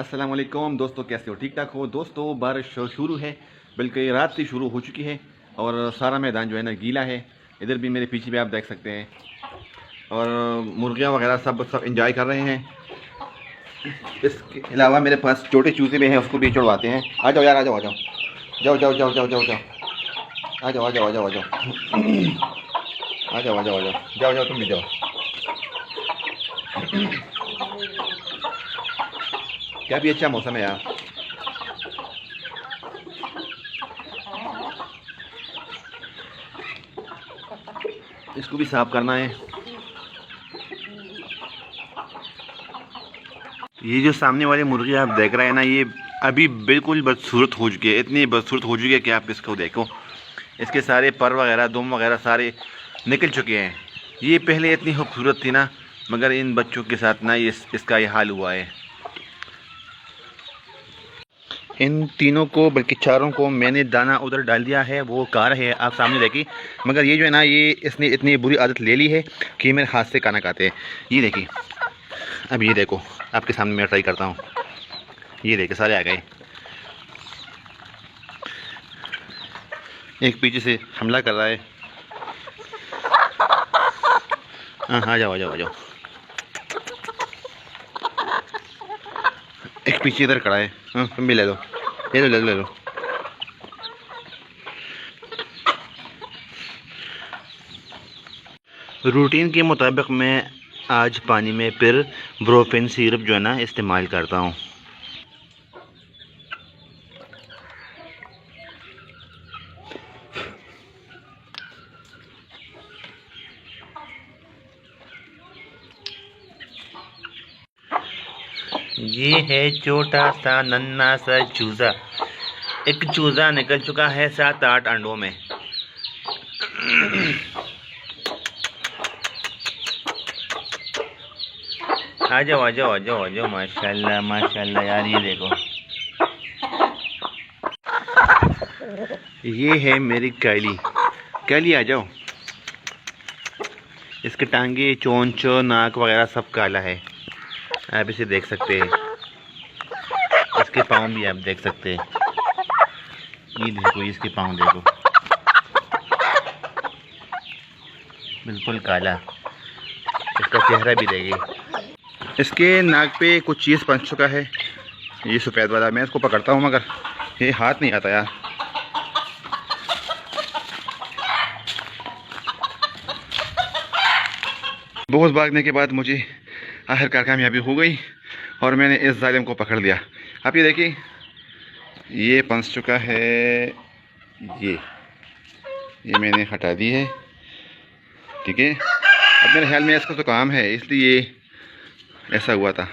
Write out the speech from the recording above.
अस्सलाम वालेकुम दोस्तों, कैसे हो? ठीक ठाक हो दोस्तों? बारिश शुरू है, बल्कि रात से शुरू हो चुकी है और सारा मैदान जो है ना गीला है। इधर भी मेरे पीछे भी आप देख सकते हैं और मुर्गियाँ वगैरह सब इंजॉय कर रहे हैं। इसके अलावा मेरे पास छोटे चूजे भी हैं, उसको भी चढ़वाते हैं। आ जाओ यार, आ जाओ, आ जाओ, जाओ जाओ जाओ जाओ जाओ जाओ, आ जाओ आ जाओ आ जाओ आ जाओ आ जाओ आ जाओ आ जाओ, जाओ जाओ, तुम भी जाओ। क्या भी अच्छा मौसम है यार। इसको भी साफ करना है। ये जो सामने वाली मुर्गी आप देख रहे हैं ना, ये अभी बिल्कुल बदसूरत हो चुकी है। इतनी बदसूरत हो चुकी है कि आप इसको देखो, इसके सारे पर वगैरह दुम वगैरह सारे निकल चुके हैं। ये पहले इतनी खूबसूरत थी ना, मगर इन बच्चों के साथ ना इसका ये हाल हुआ है। इन तीनों को, बल्कि चारों को मैंने दाना उधर डाल दिया है, वो कार है आप सामने देखिए। मगर ये जो है ना, ये इसने इतनी बुरी आदत ले ली है कि मेरे हाथ से खाना खाते हैं। ये देखिए, अब ये देखो आपके सामने मैं ट्राई करता हूँ। ये देखिए सारे आ गए, एक पीछे से हमला कर रहा है। हाँ, आ जाओ आ जाओ आ जाओ। एक पीछे इधर खड़ा है। हाँ, तुम भी ले लो, ले लो ले लो ले लो। रूटीन के मुताबिक मैं आज पानी में फिर ब्रोफेन सिरप जो है ना इस्तेमाल करता हूँ। ये है छोटा सा नन्हा सा चूजा। एक चूजा निकल चुका है 7-8 अंडों में। आ जाओ आ जाओ आ जाओ आ जाओ, माशाल्लाह माशाल्लाह यार। ये देखो, ये है मेरी कैली। कैली आ जाओ। इसके टांगे, चोंच, नाक वगैरह सब काला है, आप इसे देख सकते हैं। इसके पाँव भी आप देख सकते हैं। ये देखो, इसके पाँव देखो, बिल्कुल काला। इसका चेहरा भी देखिए। इसके नाक पे कुछ चीज़ फंस चुका है, ये सफ़ेद वाला। मैं इसको पकड़ता हूँ मगर ये हाथ नहीं आता यार। बहुत भागने के बाद मुझे आखिरकार कामयाबी हो गई और मैंने इस जालिम को पकड़ लिया। आप ये देखिए, ये फंस चुका है। ये मैंने हटा दी है, ठीक है। अब मेरे ख्याल में इसका तो काम है, इसलिए ऐसा हुआ था।